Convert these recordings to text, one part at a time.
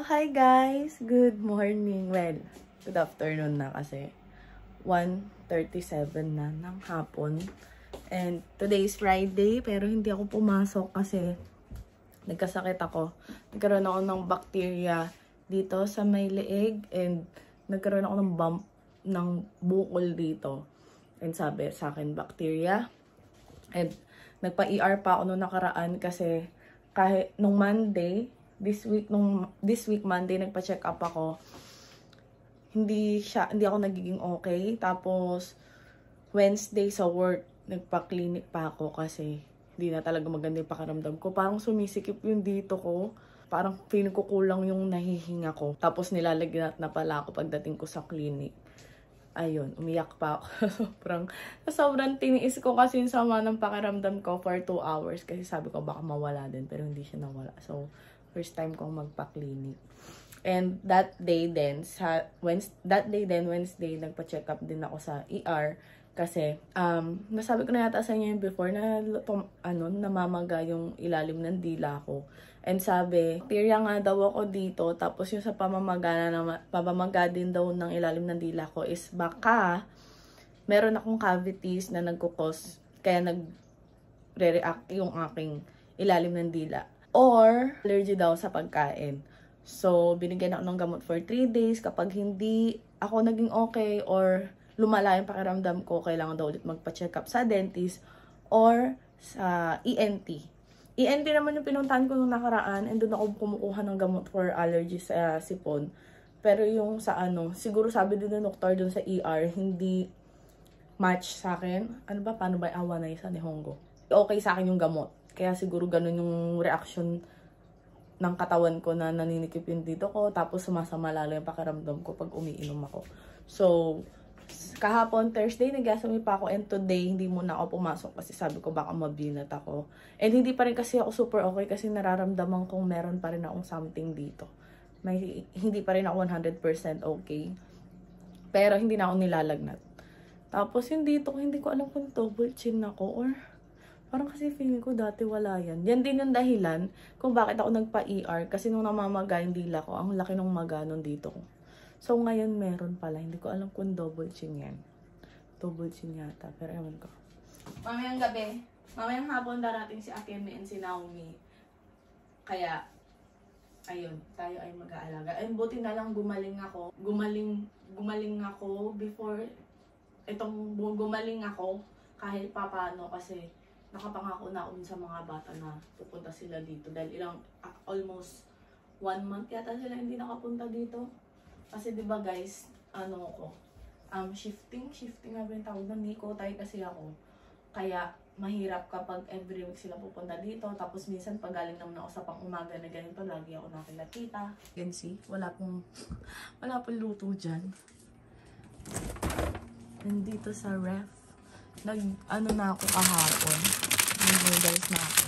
Hi guys! Good morning. Well, good afternoon na kasi 1:37 na ng hapon. And today is Friday pero hindi ako pumasok kasi nagkasakit ako. Nagkaroon ako ng bacteria dito sa may leeg and nagkaroon ako ng bump ng bukol dito. And sabi sa akin, bacteria. And nagpa-ER pa ako nung nakaraan kasi kahit nung Monday, this week Monday nagpa-check up ako. Hindi ako nagiging okay. Tapos Wednesday sa work nagpa-clinic pa ako kasi hindi na talaga maganda yung pakiramdam ko. Parang sumisikip yung dito ko. Parang feeling ko kulang yung nahihinga ko. Tapos nilalagyan na pala ako pagdating ko sa clinic. Ayun, umiyak pa ako. sobrang tiniis ko kasi yung sama ng pakiramdam ko for 2 hours. Kasi sabi ko baka mawala din, pero hindi siya nawala. So, first time kong magpa-clinic. And that day then, Wednesday, nagpa-check up din ako sa ER. Kasi, nasabi ko na yata sa inyo before na namamaga yung ilalim ng dila ko. And sabi, bacteria nga daw ako dito, tapos yung sa pamamaga din daw ng ilalim ng dila ko is baka meron akong cavities na nagkukos, kaya nagre-react yung aking ilalim ng dila. Or, allergy daw sa pagkain. So, binigyan ako ng gamot for 3 days. Kapag hindi ako naging okay or lumala yung pakiramdam ko, kailangan daw ulit magpa-check up sa dentist or sa ENT. ENT naman yung pinuntahan ko nung nakaraan and doon ako kumukuha ng gamot for allergy sa sipon. Pero yung sa siguro sabi din ng doktor doon sa ER, hindi match sa akin. Paano ba awa na isa ni Hongo? Okay sa akin yung gamot. Kaya siguro ganun yung reaction ng katawan ko na naninikip yung dito ko. Tapos sumasama lalo yung pakiramdam ko pag umiinom ako. So, kahapon, Thursday, nag-asami pa ako. And today, hindi muna ako pumasok kasi sabi ko baka mabinat ako. And hindi pa rin kasi ako super okay kasi nararamdaman kong meron pa rin akong something dito. Hindi pa rin ako 100% okay. Pero hindi na ako nilalagnat. Tapos yung dito, hindi ko alam kung double chin ako or parang kasi feeling ko dati wala yan. Yan din yung dahilan kung bakit ako nagpa-ER. Kasi nung namamaga yung dila ko, ang laki ng maga nung dito ko. So ngayon meron pala. Hindi ko alam kung double chin yan. Double chin yata. Pero ewan ko. Mamayang gabi, mamayang hapon darating si Akemi and si Naomi. Kaya, ayun, tayo ay mag-aalaga. And buti na lang gumaling ako. Gumaling ako before gumaling ako kahit papaano kasi nakapangako na ako sa mga bata na pupunta sila dito dahil almost 1 month yata sila hindi nakapunta dito. Kasi 'di ba guys, shifting nga ba yung tawag na Nico tayo kasi ako. Kaya mahirap kapag every week sila pupunta dito. Tapos minsan pag galing naman ako sa pang-umaga na ganito, lagi ako nakilakita. You can see, wala pong luto dyan. Nandito sa ref. Na ako kahapon. Nag-noodles na ako.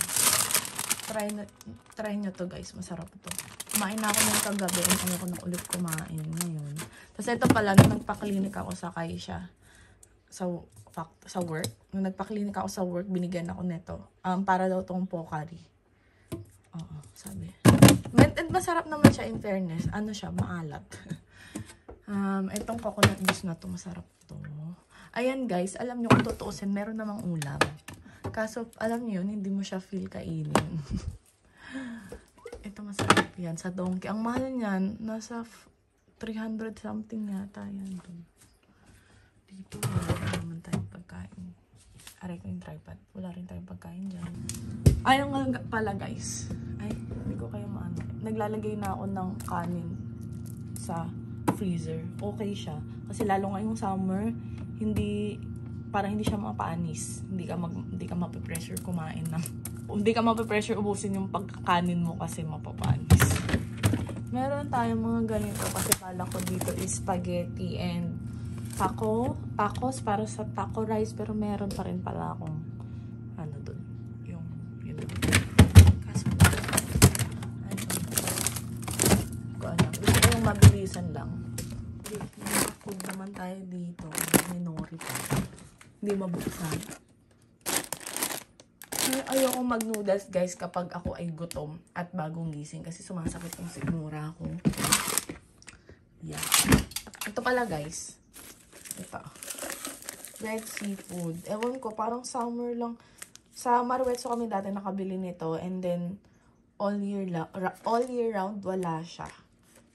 Try nyo to guys. Masarap to. Kumain na ako ng kagabi. Ayaw ko na ulit kumain ngayon. Tapos ito pala, nung nagpa-clinic ako sa Kaisha. Sa work. Nung nagpa-clinic ako sa work, binigyan ako nito. Para daw tong Pocari. Oo, sabi. And masarap naman siya in fairness. Siya, maalat. Itong coconut juice na to, masarap to. Ayan guys, alam nyo kung tutuusin, meron namang ulam. Kaso, alam nyo yun, hindi mo siya feel kainin. Ito masarap yan, sa Donkey. Ang mahal niyan, nasa 300 something yata yan. Dito, wala naman tayong pagkain. Aray ko yung tripod. Wala rin tayong pagkain dyan. Ayun nga pala guys. Ay, hindi ko kayo maano. Naglalagay na ako ng kanin sa freezer. Okay siya. Kasi lalo ngayong summer, parang hindi siya mapaanis. Hindi ka mapipressure kumain ng. Hindi ka mapipressure ubusin yung pagkakanin mo kasi mapapaanis. Meron tayong mga ganito kasi pala ko dito is spaghetti and tacos para sa taco rice. Pero meron pa rin pala akong dun. Yun. Kaso gusto ko yung mabilisan lang. Food naman tayo dito. May nori pa. Hindi mabuksan. Ayoko mag-noodles guys kapag ako ay gutom at bagong gising kasi sumasakit yung sigmura ko. Yeah. Ito pala guys. Ito. Red seafood. Ewan ko, parang summer lang. Sa Marwetso kami dati nakabili nito and then all year round wala siya.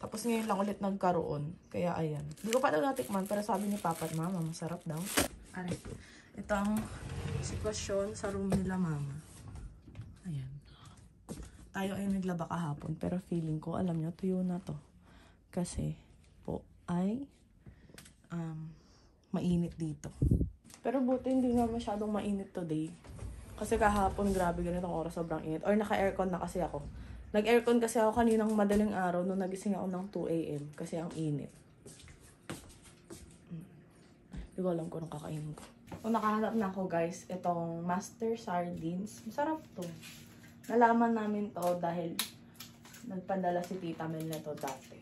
Tapos ngayon lang ulit nagkaroon. Kaya ayan. Hindi ko pa daw natikman pero sabi ni Papa at Mama masarap daw. Aray. Ito ang sitwasyon sa room nila Mama. Ayan. Tayo ay naglaba kahapon pero feeling ko alam nyo tuyo na to. Kasi po ay mainit dito. Pero buti hindi nga masyadong mainit today. Kasi kahapon grabe ganitong oras sobrang init. Or naka-aircon na kasi ako. Nag-aircon kasi ako kaninang madaling araw nung nagising ako ng 2 AM. Kasi ang init. Hindi ko alam kung anong kakainin ko. Kung nakahanap na ako guys, itong Master Sardines. Masarap to. Nalaman namin to dahil nagpadala si Tita Mel na to dati.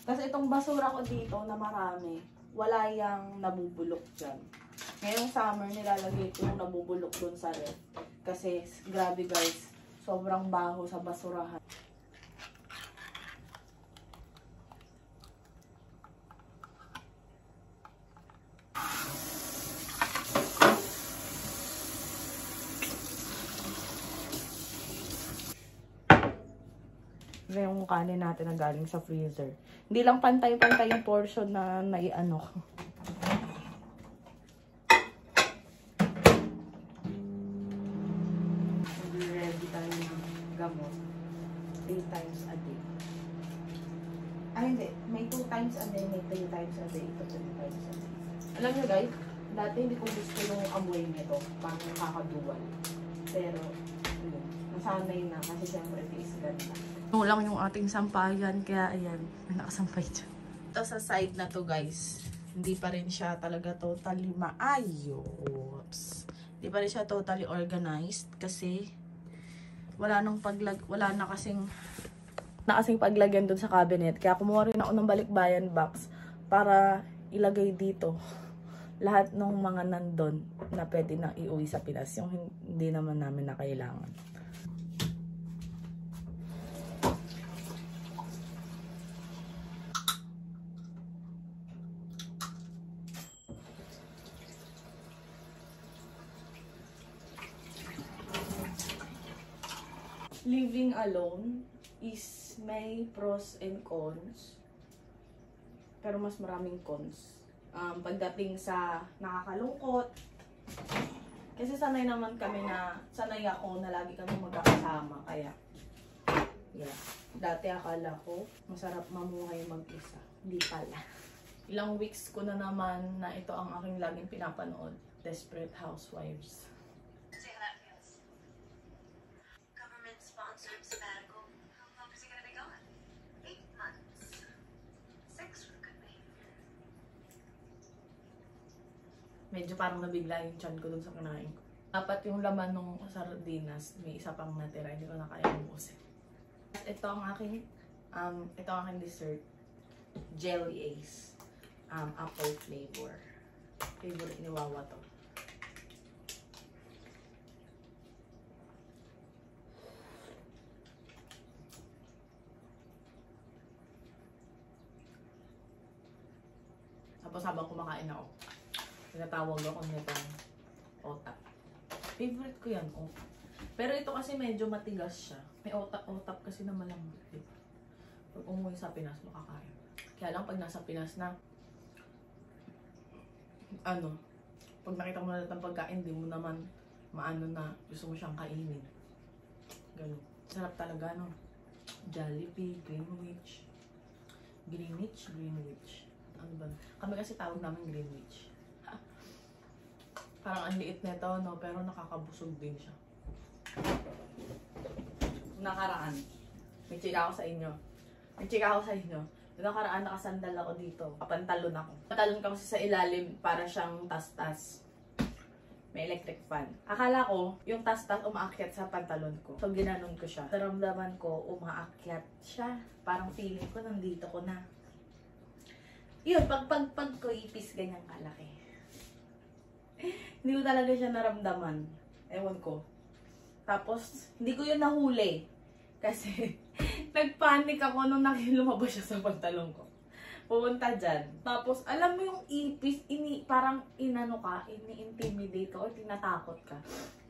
Kasi itong basura ko dito na marami, wala yang nabubulok dyan. Ngayong summer, nilalagay ko yung nabubulok dun sa ref. Kasi, grabe guys, sobrang baho sa basurahan. Ito yung kanin natin na galing sa freezer. Hindi lang pantay-pantay yung portion na naiano ko. Ready tayo ng gamot. 3 times a day. Ay hindi. May 2 times a day, may 3 times a day. Ito 3 times a day. Alam nyo guys, dati hindi ko gusto yung amoy nito. Parang nakakaduwal. Pero, yun. Nasanay na kasi syempre taste ganda. Ito lang yung ating sampayan, kaya ayan, may nakasampay dyan. Ito sa side na to guys, hindi pa rin siya talaga totally maayos. Hindi pa rin siya totally organized kasi wala na kasing paglagyan dun sa cabinet. Kaya kumuha rin ako ng balikbayan box para ilagay dito lahat ng mga nandun na pwede na iuwi sa Pinas, yung hindi naman namin na kailangan. Living alone is may pros and cons. Pero mas maraming cons. Pagdating sa nakakalungkot. Kasi sanay ako na lagi kami magkakasama. Kaya, yeah. Dati akala ko masarap mamuhay mag-isa. Hindi pala. Ilang weeks ko na naman na ito ang aking laging pinapanood. Desperate Housewives. Medyo parang nabigla yung chan ko dun sa kinain ko. Dapat yung laman ng sardinas, may isa pang natira, hindi ko na kaya ubusin. Ito ang aking dessert. Jelly Ace. Apple flavor. Favorite ni Wawa to. Tapos habang kumakain ako, tinatawag ako nitong otap. Favorite ko yan, otap. Pero ito kasi medyo matigas siya. May otap kasi na malambot, diba? Pag umuwi sa Pinas, makakain. Kaya lang pag nasa Pinas na, pag nakita mo na ng pagkain, di mo naman maano na gusto mo siyang kainin. Ganun. Sarap talaga, no? Jollibee, Greenwich. Ano ba? Kami kasi tawag namin Greenwich. Parang ang liit nito, no? Pero nakakabusog din siya. Nakaraan. May chika ako sa inyo. Nakaraan nakasandal ako dito. Kapantalon ako. Pantalon ko kasi sa ilalim para siyang tas-tas. May electric fan. Akala ko, yung tas-tas umaakyat sa pantalon ko. So, ginanon ko siya. Naramdaman ko, umaakyat siya. Parang feeling ko, nandito ko na. Yun, pag ko ipis, ganyan kalaki. Hindi ko talaga siya naramdaman. Ewan ko. Tapos, hindi ko yun nahuli. Kasi, nagpanik ako nung lumabas siya sa pantalong ko. Pumunta dyan. Tapos, alam mo yung ipis, parang ini-intimidate ka o tinatakot ka.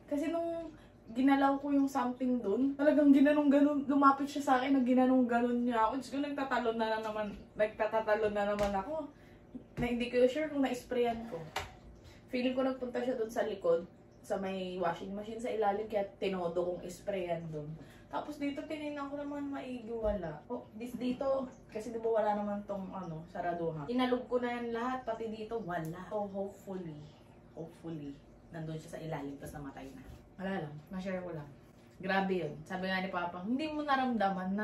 Kasi nung ginalaw ko yung something dun, talagang ginanong-ganon, lumapit siya sa akin, ginanong-ganon niya ako. Diyos ko, nagtatalon na naman ako. Na hindi ko sure kung na-sprayan ko. Feeling ko nagpunta siya dun sa likod, sa may washing machine sa ilalim, kaya tinodo kong sprayan dun. Tapos dito, tinignan ko naman maigi, wala. Oh, dito, kasi diba wala naman tong saraduhan. Inalog ko na yan lahat, pati dito, wala. So, hopefully, nandun siya sa ilalim, tapos namatay na. Wala lang, na-share ko lang. Grabe yun. Sabi nga ni Papa, hindi mo naramdaman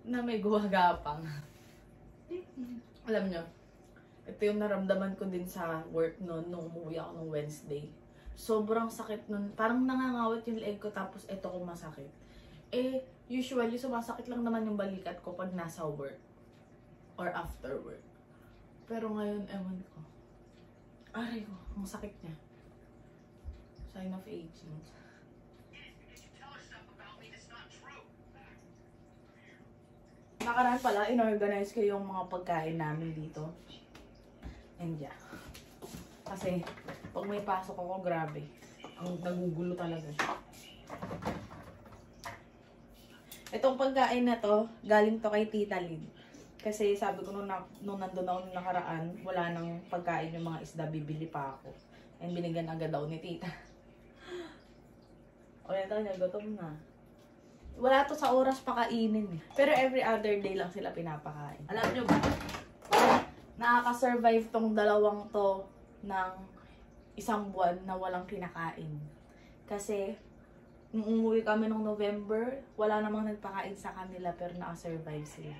na may guwagapang. Alam nyo, ito yung naramdaman ko din sa work noon, nung umuwi ako nung Wednesday. Sobrang sakit nun. Parang nangangawit yung leg ko, tapos ito ko masakit. Eh, usually, sumasakit lang naman yung balikat ko pag nasa work. Or after work. Pero ngayon, ewan ko. Aray ko, ang sakit niya. Sign of aging. Nakaraan pala, inorganize ko yung mga pagkain namin dito. And yeah. Kasi, pag may pasok ako, grabe. Ang nagugulo talaga siya. Itong pagkain na to, galing to kay Tita Lynn. Kasi sabi ko nung nandun ako nung nakaraan, wala nang pagkain yung mga isda, bibili pa ako. And binigyan agad daw ni Tita. O yan daw niya, gutom na. Wala to sa oras pakainin eh. Pero every other day lang sila pinapakain. Alam nyo ba? Nakaka-survive tong dalawang to ng isang buwan na walang kinakain. Kasi, nung umuwi kami nung November, wala namang nagpakain sa kanila pero naka-survive sila.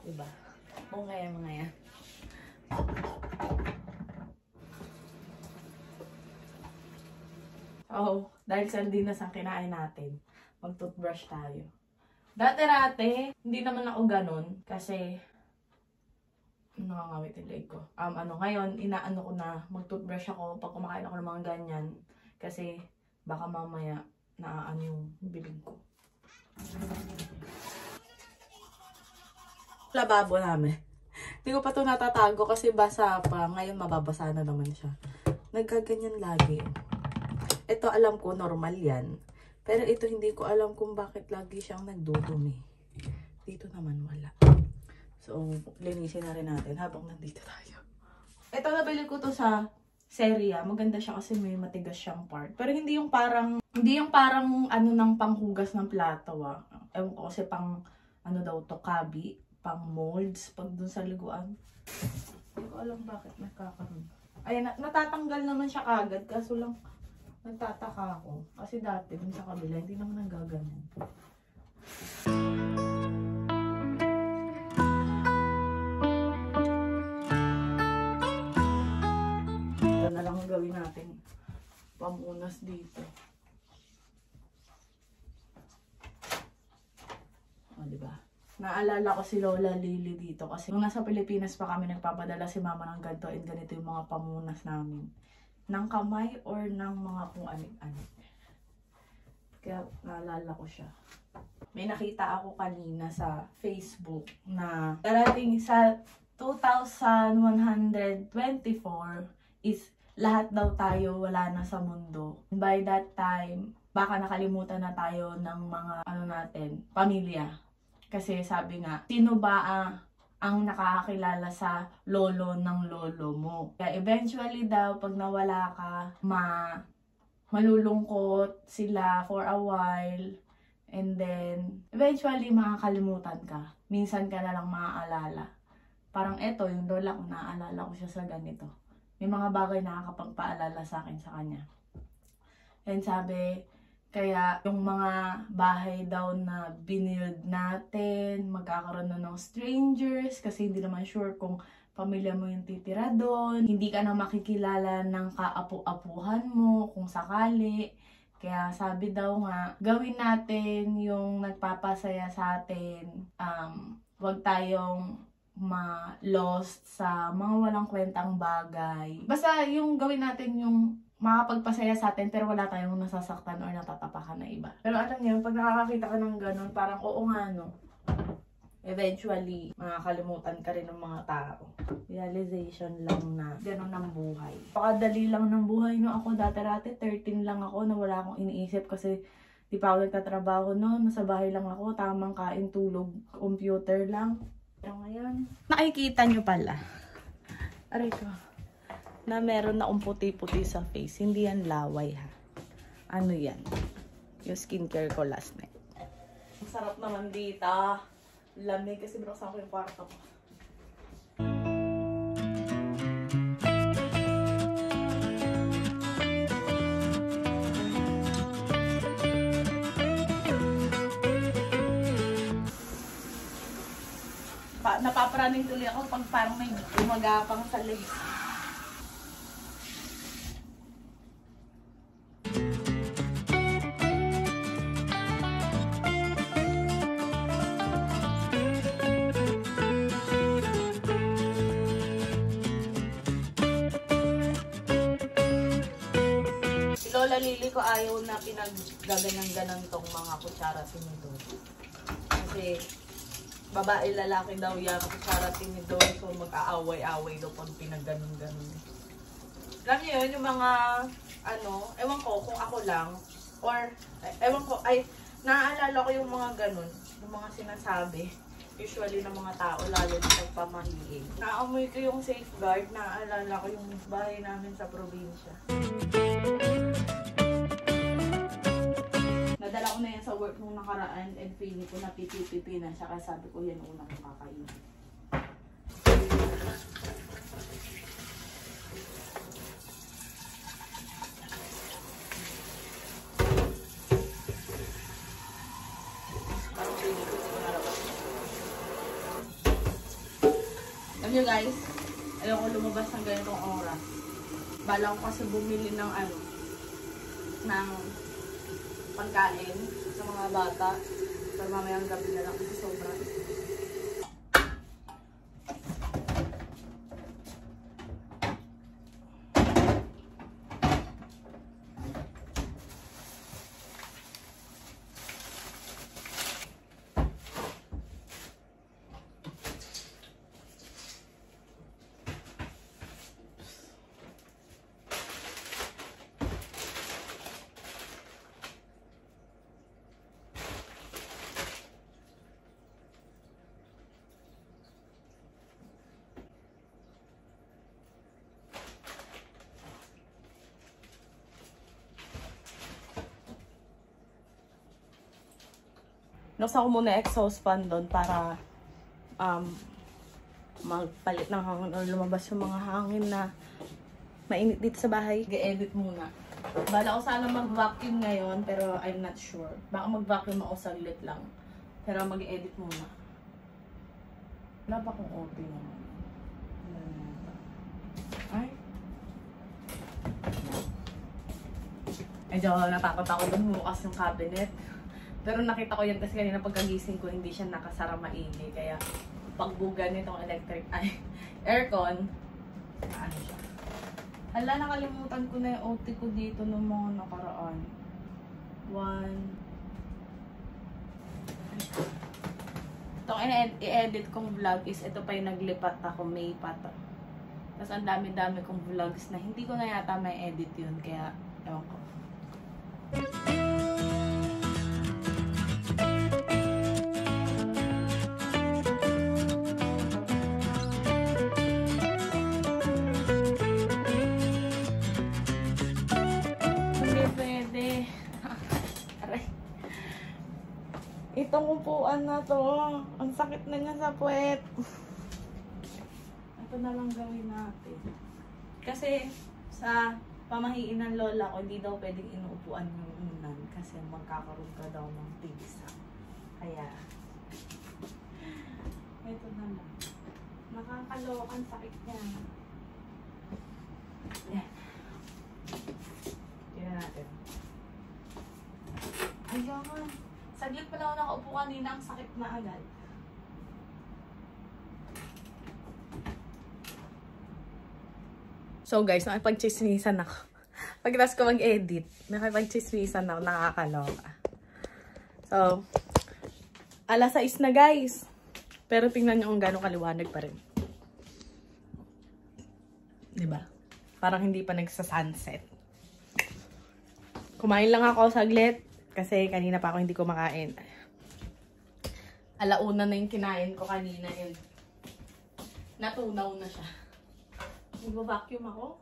Diba? Kung kaya mga yan. Oh, dahil sardinas ang kinain natin, mag-toothbrush tayo. Dati-rate, hindi naman ako ganun kasi nakangawit yung leg ko. Ngayon, inaano ko na mag-toothbrush ako pag kumakain ako ng mga ganyan kasi baka mamaya naaano yung bibig ko. Lababo namin. Hindi ko pa ito natatago kasi basa pa. Ngayon mababasa na naman siya. Nagkaganyan lagi. Ito alam ko normal yan. Pero ito hindi ko alam kung bakit lagi siyang nagdudumi. Dito naman wala. So, linisin na rin natin habang nandito tayo. Ito nabili ko to sa Seria. Maganda siya kasi may matigas siyang part. Pero hindi yung parang ng panghugas ng plato Ewan ko kasi pang daw to, kabi, pang molds pag dun sa liguan. Hindi ko alam bakit nagkakaroon. Ayan, natatanggal naman siya kagad kaso lang nagtataka ako. Kasi dati, dun sa kabila, hindi naman nagaganyan. Ito na lang ang gawin natin. Pamunas dito. O, diba? Naalala ko si Lola Lily dito. Kasi nung nasa Pilipinas pa kami, nagpapadala si Mama ng ganito and ganito yung mga pamunas namin. Ng kamay or ng mga kung anik-anik. Kaya naalala ko siya. May nakita ako kanina sa Facebook na darating sa 2124 is lahat daw tayo wala na sa mundo. By that time, baka nakalimutan na tayo ng mga pamilya. Kasi sabi nga, sino ba ang nakakakilala sa lolo ng lolo mo. Kaya eventually daw, pag nawala ka, malulungkot sila for a while. And then, eventually, makakalimutan ka. Minsan ka na lang maaalala. Parang eto, yung lola ko, naaalala ko siya sa ganito. May mga bagay na nakakapagpaalala sa akin sa kanya. And sabi, kaya yung mga bahay daw na binild natin, magkakaroon na ng strangers kasi hindi naman sure kung pamilya mo yung titira doon. Hindi ka na makikilala ng kaapu-apuhan mo kung sakali. Kaya sabi daw nga, gawin natin yung nagpapasaya sa atin. Huwag tayong ma-lost sa mga walang kwentang bagay. Basta yung gawin natin yung makapagpasaya sa atin pero wala tayong nasasaktan or natatapakan na iba. Pero alam niyo, pag nakakakita ka ng ganun, parang oo nga no. Eventually, makakalimutan ka rin ng mga tao. Realization lang na ganun ang buhay. Pakadali lang ng buhay no. Ako dati 13 lang ako na wala akong iniisip kasi di pa ako nagtatrabaho no. Nasa bahay lang ako, tamang kain, tulog, computer lang. Pero ngayon, nakikita nyo pala. Aray ko. Na meron na akong puti-puti sa face. Hindi yan laway ha. Ano yan? Yung skincare ko last night. Ang sarap naman dito. Lamig kasi binuksan ko yung kwarto ko. Napaparaning tuloy ako pag parang may gumagapang sa legs. Lola Lily ko ayaw na pinaggaganang-ganan tong mga kutsara tinidor. Kasi babae lalaki daw yan kutsara tinidor, so mag-aaway-aaway daw pag pinagganon-ganon. Alam niyo yun, yung mga ano, ewan ko kung ako lang or ewan ko, ay naaalala ko yung mga ganon, yung mga sinasabi usually ng mga tao, lalo na pagpamahilig. Naamoy ko yung safeguard, naaalala ko yung bahay namin sa probinsya. Nadala ko na yan sa work nung nakaraan and feeling ko na pipi na siya kaya sabi ko yan unang kakainin. Parang feeling ko ito narabas. Alam nyo guys, ayaw ko lumabas ng ganitong oras. Bala ko kasi bumili ng ano, ng pagkain sa mga bata. Pero mamayang gabi na lang kasi sobrang. Nasa ko muna exhaust fan doon para magpalit ng hangin o lumabas yung mga hangin na mainit dito sa bahay. Ga-edit muna. Bala ko sana mag-vacuum ngayon pero I'm not sure. Baka mag-vacuum ako saglit lang. Pero mag-edit muna. Wala pa akong open naman. Ay. Medyo natakot ako dun bukas yung cabinet. Pero nakita ko yan kasi kanina pagkagising ko hindi siya nakasara maigi. Kaya pagbugan nitong aircon, ano siya. Hala, nakalimutan ko na yung OT ko dito ng mga nakaraan. Itong i-edit kong vlog is ito pa yung naglipat ako, May pa to. Tapos ang dami-dami kong vlogs na hindi ko na yata may edit yun. Kaya, ewan ko. Itong upuan na to, ang sakit na niya sa puwet. Ito na lang gawin natin. Kasi sa pamahiin ng lola ko, hindi daw pwedeng inuupuan yung unan kasi magkakaroon ka daw ng pigsa. Kaya, ito na lang. Nakakalokan sakit niya. Yan. Tignan natin. Ayun. Saglit pa lang ako nakaupo kanina, ang sakit na agad. So guys, nakipag-chismisan ako. Pagkatapos ko mag-edit, nakipag-chismisan ako, nakakaloka. So, alas 6 na guys. Pero tingnan nyo kung gano'ng kaliwanag pa rin. Diba? Parang hindi pa nagsa-sunset. Kumain lang ako saglit. Kasi kanina pa ako hindi kumakain. Alauna na yung kinain ko kanina. And natunaw na siya. Mag-vacuum ako.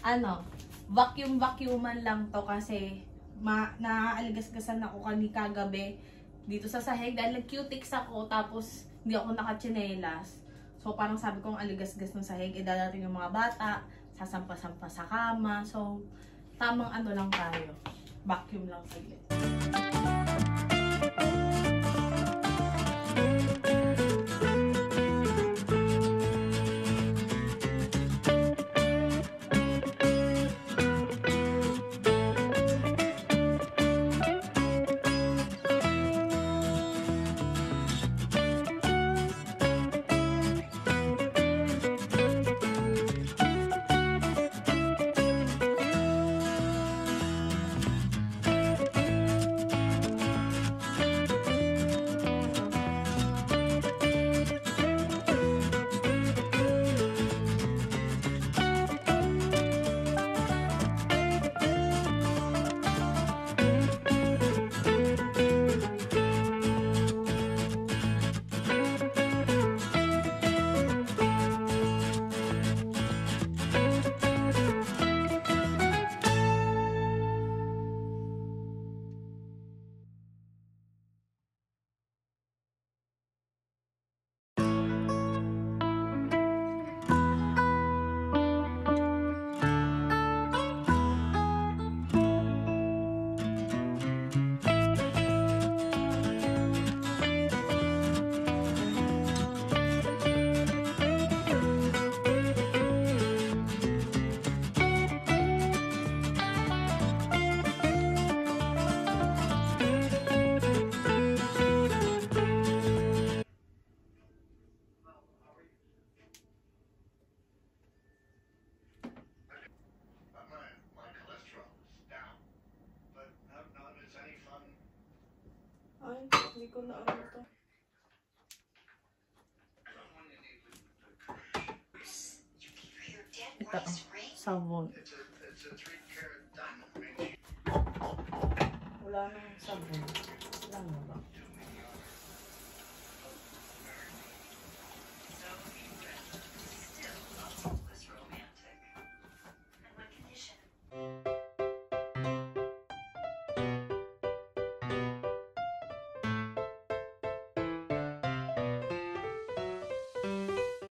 Ano? Vacuum-vacuuman lang to kasi naaaligas-gasan ako kagabi dito sa sahig dahil nag-cutics ako tapos hindi ako nakachinelas. So parang sabi kong aligas-gas ng sahig, dadating yung mga bata, sasampa-sampa sa kama. So tamang ano lang tayo. Vacuum lang saglit. Ay, hindi ko na ano to. Ito, sabon. Wala nang sabon. Wala na ba?